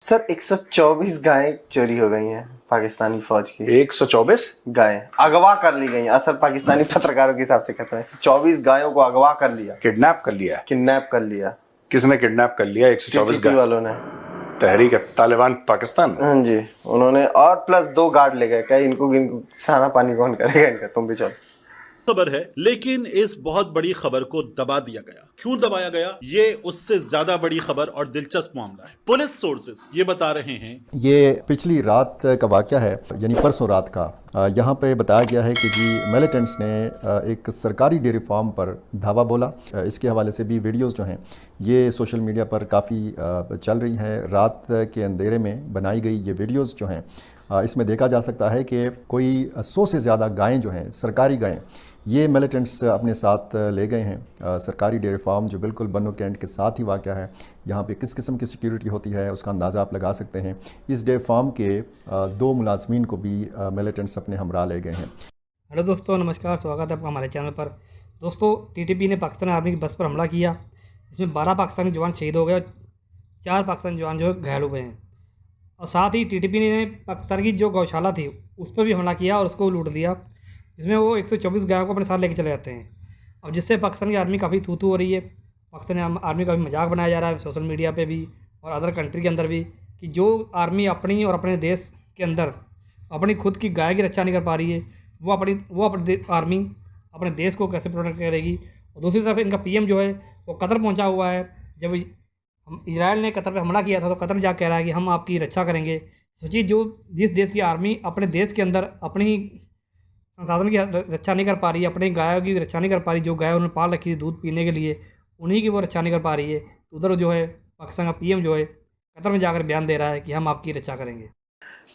Sir 124 गायें चोरी हो गई हैं पाकिस्तानी फौज की। 124 गायें अगवा कर ली गई। असल पाकिस्तानी पत्रकारों के हिसाब से कहते हैं 124 गायों को अगवा कर लिया, किडनैप कर लिया। किडनैप कर लिया। किसने किडनैप कर लिया? 124 TTP वालों ने। तहरीक तालिबान पाकिस्तान। हाँ जी, उन्होंने और प्लस 2 गार्ड ले गए। क्या इनको खाना पानी कौन करेगा इनका? तुम भी चलो। खबर है, लेकिन इस बहुत बड़ी खबर को दबा दिया गया। क्यों दबाया गया? ये उससे ज्यादा बड़ी खबर और दिलचस्प मामला है। पुलिस सोर्सेज ये बता रहे हैं, ये पिछली रात का वाक़या है, यानी परसों रात का। यहाँ पे बताया गया है कि जी मिलिटेंट्स ने एक सरकारी डेयरी फार्म पर धावा बोला। इसके हवाले से भी वीडियोस जो हैं ये सोशल मीडिया पर काफ़ी चल रही हैं। रात के अंधेरे में बनाई गई ये वीडियोस जो हैं इसमें देखा जा सकता है कि कोई 100 से ज़्यादा गायें जो हैं, सरकारी गायें, ये मिलिटेंट्स अपने साथ ले गए हैं। सरकारी डेयरी फार्म जो बिल्कुल बनो कैंट के साथ ही वाक़या है, यहाँ पे किस किस्म की सिक्योरिटी होती है उसका अंदाज़ा आप लगा सकते हैं। इस डेयरी फार्म के 2 मुलाजमीन को भी मिलिटेंट्स अपने हमरा ले गए हैं। हेलो दोस्तों, नमस्कार, स्वागत है आपका हमारे चैनल पर। दोस्तों, TTP ने पाकिस्तान आर्मी की बस पर हमला किया, जिसमें 12 पाकिस्तानी जवान शहीद हो गए और 4 पाकिस्तानी जवान जो घायल हो गए हैं। और साथ ही TTP ने पाकिस्तान की जो गौशाला थी उस पर भी हमला किया और उसको लूट दिया, जिसमें वो 124 गायों को अपने साथ लेके चले जाते हैं। अब जिससे पाकिस्तान की आर्मी काफ़ी थू-थू हो रही है। पाकिस्तानी आर्मी का भी मजाक बनाया जा रहा है सोशल मीडिया पे भी और अदर कंट्री के अंदर भी, कि जो आर्मी अपनी और अपने देश के अंदर अपनी खुद की गाय की रक्षा नहीं कर पा रही है, वो अपनी आर्मी अपने देश को कैसे प्रोटेक्ट करेगी। और दूसरी तरफ इनका PM जो है वो कतर पहुँचा हुआ है। जब इजराइल ने कतर पर हमला किया था तो कतर जा कह रहा है कि हम आपकी रक्षा करेंगे। सोचिए, जिस देश की आर्मी अपने देश के अंदर अपनी संसाधन की रक्षा नहीं कर पा रही है, अपनी गायों की रक्षा नहीं कर पा रही, जो गाय उन्होंने पाल रखी थी दूध पीने के लिए, उन्हीं की वो रक्षा नहीं कर पा रही है, तो उधर जो है पाकिस्तान का PM जो है कतर में जाकर बयान दे रहा है कि हम आपकी रक्षा करेंगे।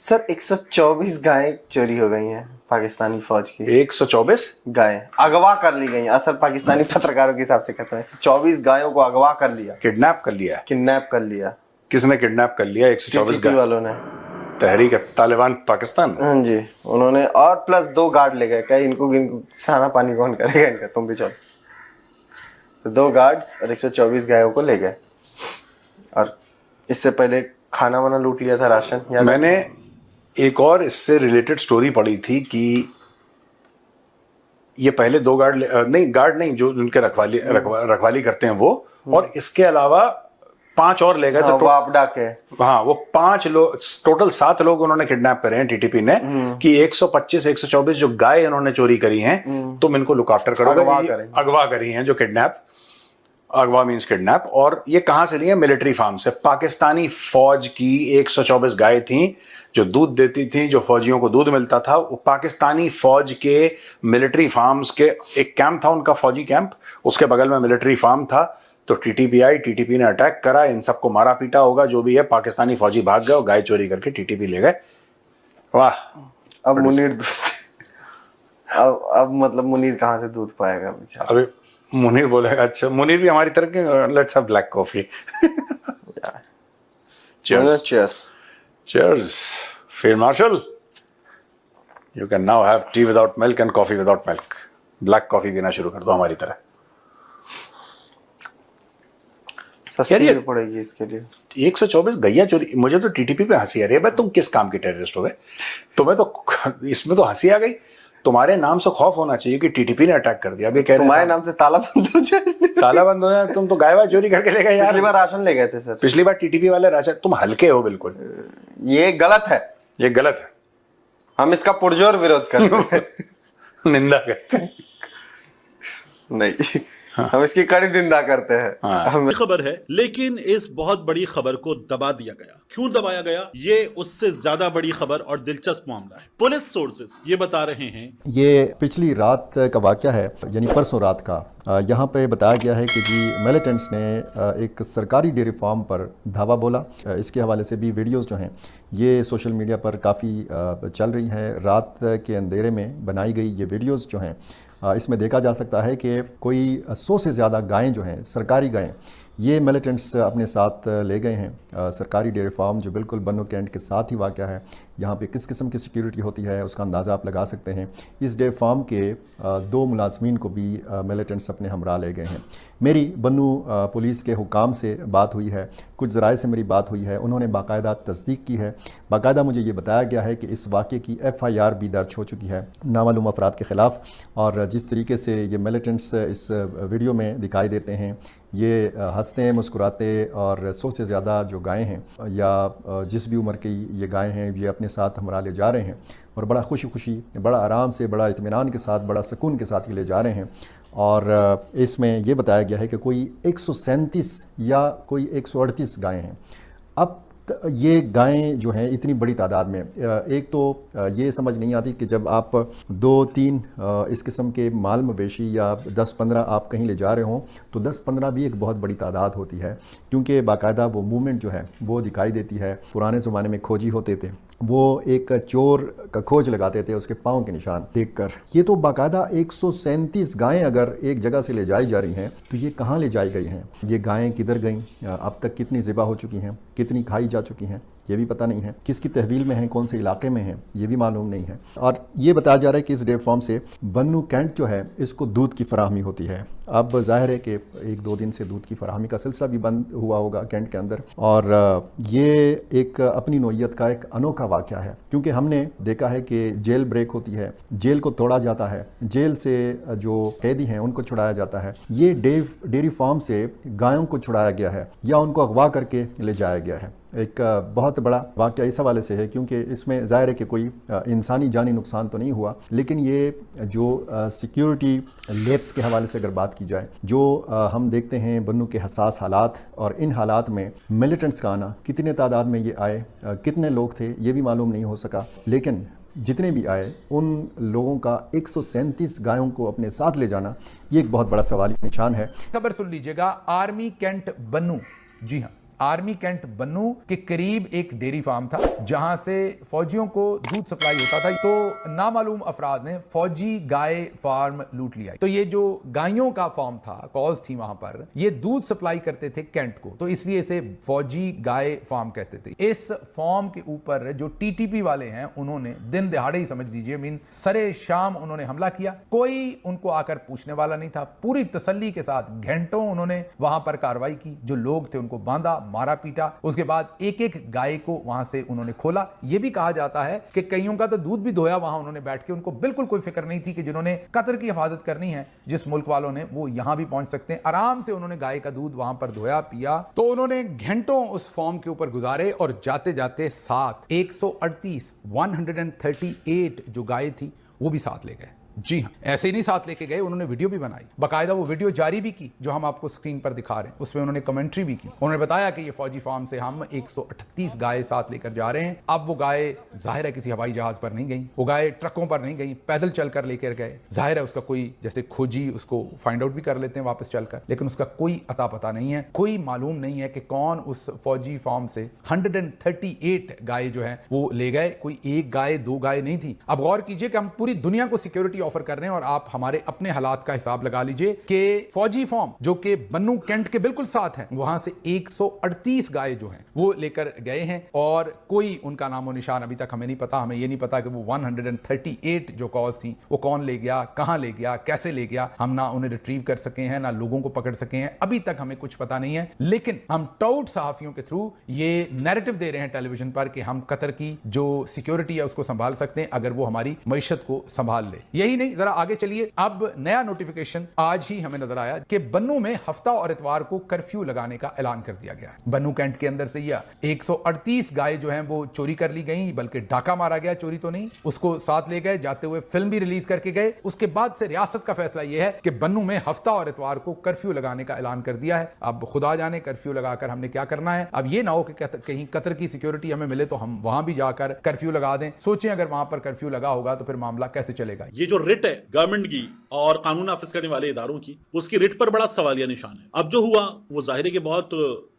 सर 124 गायें चोरी हो गई हैं पाकिस्तानी फौज की। 124 गायें अगवा कर ली गई। असल पाकिस्तानी पत्रकारों के हिसाब से कहते हैं 124 गायों को अगवा कर लिया, किडनैप कर लिया। किडनैप कर लिया। किसने किडनैप कर लिया? 124 TTP वालों ने। तहरीक तालिबान पाकिस्तान। हाँ जी, उन्होंने और प्लस 2 गार्ड ले गए। क्या इनको खाना पानी कौन करेगा इनका? तुम भी चलो। तो 2 गार्ड्स और 124 गायों को ले गए। और इससे पहले खाना वाना लूट लिया था, राशन। मैंने एक और इससे रिलेटेड स्टोरी पढ़ी थी कि ये पहले 2 गार्ड नहीं जो उनके रखवाली करते हैं वो, और इसके अलावा 5 और ले गए। हाँ, तो आप डाके। हाँ, वो 5 लोग, टोटल 7 लोग उन्होंने किडनैप करे हैं TTP ने, कि 125-124 जो गाय उन्होंने चोरी करी हैं तुम इनको लुक आफ्टर करोगे। अगवा करी हैं जो किडनैप, अगवा मीन्स किडनैप। और ये कहां से लिए? मिलिट्री फार्म से। पाकिस्तानी फौज की 124 गाय थी जो दूध देती थी, जो फौजियों को दूध मिलता था। वो पाकिस्तानी फौज के मिलिट्री फार्म्स के एक कैंप था उनका, फौजी कैंप, उसके बगल में मिलिट्री फार्म था। तो TTP आई, TTP ने अटैक करा, इन सबको मारा पीटा होगा जो भी है। पाकिस्तानी फौजी भाग गए और गाय चोरी करके TTP ले गए। वाह। अब मुनीर अब मतलब मुनीर कहाँ से दूध पाएगा बेचारा? अभी मुनीर बोलेगा, अच्छा मुनीर भी हमारी तरह के, let's have black coffee. Cheers. Cheers, Field Marshal. You can now have tea without milk and coffee without milk. Black coffee पीना शुरू कर दो हमारी तरह। सस्ती भी पड़ेगी इसके लिए। 124 गैया चोरी। मुझे तो TTP पे हंसी आ रही है। भाई तुम किस काम के टेररिस्ट हो गए? तुम्हें तो इसमें तो हंसी आ गई। तुम्हारे नाम से खौफ होना चाहिए कि TTP ने अटैक कर दिया। अभी कह रहे तुम्हारे नाम से ताला बंद हो जाए। ताला बंद हो जाए। तुम तो गाय चोरी करके ले गए यार। पिछली बार राशन ले गए थे सर। पिछली बार TTP वाले राशन। तुम हल्के हो बिल्कुल। ये गलत है। ये गलत है। हम इसका पुरजोर विरोध करते हैं। निंदा करते हैं। नहीं, हम इसकी कड़ी निंदा करते हैं। खबर है, लेकिन इस बहुत बड़ी खबर को दबा दिया गया। क्यों दबाया गया? ये उससे ज्यादा बड़ी खबर और दिलचस्प मामला है। पुलिस सोर्सेज ये बता रहे हैं, ये पिछली रात का वाक़या है, यानी परसों रात का। यहाँ पे बताया गया है कि जी मिलिटेंट्स ने एक सरकारी डेयरी फार्म पर धावा बोला। इसके हवाले से भी वीडियोस जो हैं ये सोशल मीडिया पर काफ़ी चल रही हैं। रात के अंधेरे में बनाई गई ये वीडियोस जो हैं इसमें देखा जा सकता है कि कोई 100 से ज़्यादा गायें जो हैं, सरकारी गायें, ये मिलिटेंट्स अपने साथ ले गए हैं सरकारी डेयरी फार्म जो बिल्कुल बन्नू कैंट के साथ ही वाक़ है। यहाँ पे किस किस्म की सिक्योरिटी होती है उसका अंदाज़ा आप लगा सकते हैं। इस डेयरी फार्म के 2 मुलाजमीन को भी मिलिटेंट्स अपने हमरा ले गए हैं। मेरी बन्नू पुलिस के हुकाम से बात हुई है, कुछ ज़राए से मेरी बात हुई है, उन्होंने बाकायदा तस्दीक की है। बाकायदा मुझे ये बताया गया है कि इस वाक़े की FIR भी दर्ज हो चुकी है नामालूम अफराद के ख़िलाफ़। और जिस तरीके से ये मिलिटेंट्स इस वीडियो में दिखाई देते हैं, ये हंसते मुस्कुराते और 100 से ज़्यादा जो गायें हैं या जिस भी उम्र की ये गायें हैं ये अपने साथ हमरा ले जा रहे हैं और बड़ा खुशी खुशी, बड़ा आराम से, बड़ा इत्मीनान के साथ, बड़ा सुकून के साथ ये ले जा रहे हैं। और इसमें ये बताया गया है कि कोई 137 या कोई 138 गायें हैं। अब ये गायें जो हैं इतनी बड़ी तादाद में, एक तो ये समझ नहीं आती कि जब आप 2-3 इस किस्म के माल मवेशी या 10-15 आप कहीं ले जा रहे हों तो 10-15 भी एक बहुत बड़ी तादाद होती है, क्योंकि बाकायदा वो मूवमेंट जो है वो दिखाई देती है। पुराने ज़माने में खोजी होते थे, वो एक चोर का खोज लगाते थे उसके पाँव के निशान देखकर। ये तो बाकायदा 137 गायें अगर एक जगह से ले जाई जा रही हैं तो ये कहाँ ले जाई गई हैं, ये गायें किधर गईं, अब तक कितनी ज़िबा हो चुकी हैं, कितनी खाई जा चुकी हैं, ये भी पता नहीं है, किसकी तहवील में हैं, कौन से इलाके में हैं, ये भी मालूम नहीं है। और ये बताया जा रहा है कि इस डेयरी फार्म से बन्नू कैंट जो है इसको दूध की फराहमी होती है। अब जाहिर है कि 1-2 दिन से दूध की फराहमी का सिलसिला भी बंद हुआ होगा कैंट के अंदर। और ये एक अपनी नौइयत का एक अनोखा वाक़या है, क्योंकि हमने देखा है कि जेल ब्रेक होती है, जेल को तोड़ा जाता है, जेल से जो कैदी हैं उनको छुड़ाया जाता है। ये डेयरी फार्म से गायों को छुड़ाया गया है या उनको अगवा करके ले जाया गया है। एक बहुत बड़ा वाक़या इस हवाले से है क्योंकि इसमें ज़ाहिर है कि कोई इंसानी जानी नुकसान तो नहीं हुआ, लेकिन ये जो सिक्योरिटी लैप्स के हवाले से अगर बात की जाए, जो हम देखते हैं बन्नू के हसास हालात, और इन हालात में मिलिटेंट्स का आना, कितने तादाद में ये आए, कितने लोग थे ये भी मालूम नहीं हो सका, लेकिन जितने भी आए उन लोगों का 137 गायों को अपने साथ ले जाना ये एक बहुत बड़ा सवाल निशान है। खबर सुन लीजिएगा, आर्मी कैंट बन्नू, जी हाँ, आर्मी कैंट बन्नू के करीब एक डेयरी फार्म था जहां से फौजियों को दूध सप्लाई होता था। तो नामालूम अफराद ने फौजी गाय फार्म लूट लिया। तो ये जो गायों का फार्म था, कॉज थी वहां पर, ये दूध सप्लाई करते थे कैंट को, तो इसलिए इसे फौजी गाय फार्म कहते थे। इस फार्म के ऊपर जो टीटीपी वाले हैं उन्होंने दिन दहाड़े ही समझ लीजिए, मीन सरे शाम उन्होंने हमला किया। कोई उनको आकर पूछने वाला नहीं था। पूरी तसल्ली के साथ घंटों उन्होंने वहां पर कार्रवाई की। जो लोग थे उनको बांधा, मारा पीटा। उसके बाद एक एक गाय को वहां से उन्होंने खोला। यह भी कहा जाता है कि कईयों का तो दूध भी धोया वहां उन्होंने बैठ के। उनको बिल्कुल कोई फिक्र नहीं थी कि जिन्होंने कतर की हिफाजत करनी है, जिस मुल्क वालों ने, वो यहां भी पहुंच सकते हैं। आराम से उन्होंने गाय का दूध वहां पर धोया, पिया। तो उन्होंने घंटों उस फॉर्म के ऊपर गुजारे और जाते जाते 138 जो गाय थी वो भी साथ ले गए। जी हाँ, ऐसे ही नहीं साथ लेके गए, उन्होंने वीडियो भी बनाई, बाकायदा वो वीडियो जारी भी की जो हम आपको स्क्रीन पर दिखा रहे हैं। उसमें उन्होंने कमेंट्री भी की। उन्होंने बताया कि ये फौजी फार्म से हम 138 गाय साथ लेकर जा रहे हैं। अब वो गाय जाहिर है किसी हवाई जहाज पर नहीं गई, वो गाय ट्रकों पर नहीं गई, पैदल चलकर लेकर गए। जाहिर है उसका कोई, जैसे खोजी उसको फाइंड आउट भी कर लेते हैं वापस चलकर, लेकिन उसका कोई अता पता नहीं है। कोई मालूम नहीं है कि कौन उस फौजी फार्म से 138 गाय जो है वो ले गए। कोई एक गाय, दो गाय नहीं थी। अब गौर कीजिए कि हम पूरी दुनिया को सिक्योरिटी ऑफर कर रहे हैं और आप हमारे अपने हालात का हिसाब लगा लीजिए कि फौजी फार्म जो कि बन्नू कैंट के बिल्कुल साथ है, वहां से 138 गाय जो हैं वो लेकर गए हैं और कोई उनका नामो निशान अभी तक हमें नहीं पता। हमें ये नहीं पता कि वो 138 जो कॉज थी वो कौन ले गया, कहां ले गया, कैसे ले गया। हम ना उन्हें रिट्रीव कर सके हैं, ना लोगों को पकड़ सके हैं, अभी तक हमें कुछ पता नहीं है। लेकिन हम टाउट सहाफियों के थ्रू ये नैरेटिव दे रहे हैं टेलीविजन पर कि हम कतर की जो सिक्योरिटी है उसको संभाल सकते हैं अगर वो हमारी मईशत को संभाल ले। यही नहीं, जरा आगे चलिए। अब नया नोटिफिकेशन आज ही हमें नजर आया कि बन्नू में हफ्ता और इतवार को कर्फ्यू लगाने का ऐलान कर दिया गया है। बन्नू कैंट के अंदर से यह 138 गाय जो हैं वो चोरी कर ली गई, बल्कि डाका मारा गया, चोरी तो नहीं, उसको साथ ले गए, जाते हुए फिल्म भी रिलीज करके गए। उसके बाद से रियासत का फैसला यह है कि बन्नू में हफ्ता और इतवार को कर्फ्यू लगाने का ऐलान कर दिया है। अब खुदा जाने कर्फ्यू लगाकर हमने क्या करना है। अब ये ना हो कि कहीं कतर की सिक्योरिटी हमें मिले तो हम वहां भी जाकर कर्फ्यू लगा दें। सोचें अगर वहां पर कर्फ्यू लगा होगा तो फिर मामला कैसे चलेगा। ये जो रिट है गवर्नमेंट की और कानून नाफिज करने वाले इदारों की, उसकी रिट पर बड़ा सवालिया निशान है। अब जो हुआ वो जाहिर है कि बहुत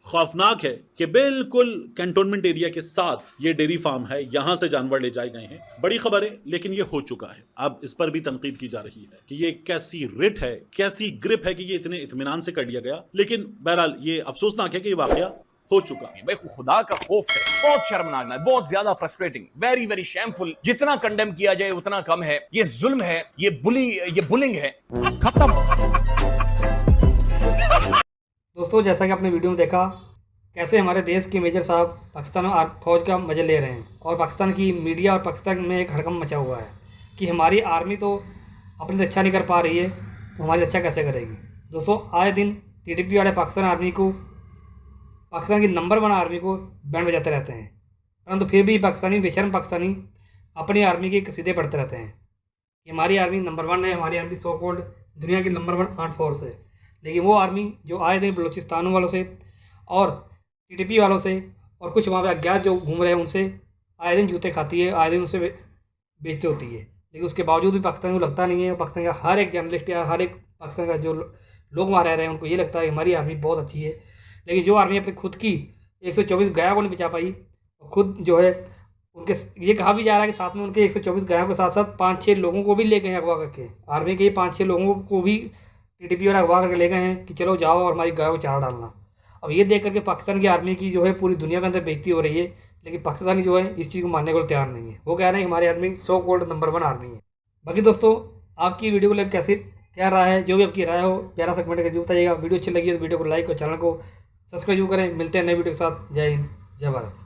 खौफनाक है कि बिल्कुल कैंटोनमेंट एरिया के साथ ये डेयरी फार्म है, यहां से जानवर ले जाए गए हैं। बड़ी खबर है, लेकिन ये हो चुका है। अब इस पर भी तनकीद की जा रही है कि ये कैसी रिट है, कैसी ग्रिप है कि ये इतने इत्मीनान से कर लिया गया। लेकिन बहरहाल ये अफसोसनाक है कि ये वाकया हो चुका है। भाई खुदा का खौफ है, बहुत शर्मनाक है, बहुत ज्यादा फ्रस्ट्रेटिंग, वेरी वेरी शेमफुल। जितना कंडेम किया जाए उतना कम है। ये जुल्म है, ये बुलिंग है। दोस्तों, जैसा कि आपने वीडियो में देखा कैसे हमारे देश के मेजर साहब पाकिस्तान में फौज का मजे ले रहे हैं और पाकिस्तान की मीडिया और पाकिस्तान में एक हड़कंप मचा हुआ है कि हमारी आर्मी तो अपनी रक्षा नहीं कर पा रही है, तो हमारी रक्षा कैसे करेगी। दोस्तों, आए दिन टीटीपी वाले पाकिस्तान आर्मी को, पाकिस्तान की नंबर 1 आर्मी को बैंड बजाते रहते हैं, परंतु फिर भी पाकिस्तानी बेशर्म पाकिस्तानी अपनी आर्मी के सीधे पढ़ते रहते हैं कि हमारी आर्मी नंबर 1 है, हमारी आर्मी सो कॉल्ड दुनिया की नंबर 1 आर्म फोर्स है। लेकिन वो आर्मी जो आए दिन बलूचिस्तान वालों से और टीटीपी वालों से और कुछ वहाँ पे अज्ञात जो घूम रहे हैं उनसे आए दिन जूते खाती है, आए दिन उनसे बेइज्जती होती है। लेकिन उसके बावजूद भी पाकिस्तान को लगता नहीं है, पाकिस्तान का हर एक जर्नलिस्ट या हर एक पाकिस्तान का जो लोग वहाँ रह रहे हैं उनको ये लगता है कि हमारी आर्मी बहुत अच्छी है। लेकिन जो आर्मी अपनी खुद की 124 गायों को नहीं बचा पाई, खुद जो है उनके ये कहा भी जा रहा है कि साथ में उनके 124 गायों के साथ साथ 5-6 लोगों को भी ले गए हैं अगवा करके। आर्मी के 5-6 लोगों को भी टीटीपी वाले अगवा करके ले गए हैं कि चलो जाओ और हमारी गायों को चारा डालना। अब ये देख करके पाकिस्तान की आर्मी की जो है पूरी दुनिया के अंदर बेइज्जती हो रही है, लेकिन पाकिस्तानी जो है इस चीज़ को मानने को तैयार नहीं है। वो कह रहे हैं हमारी army so called number 1 army है। बाकी दोस्तों, आपकी वीडियो को लेकर कैसे क्या राय है, जो भी आपकी राय हो प्यारा सा कमेंट करके बताइएगा। वीडियो अच्छी लगी तो वीडियो को लाइक और चैनल को सब्सक्राइब करें। मिलते हैं नए वीडियो के साथ। जय हिंद, जय भारत।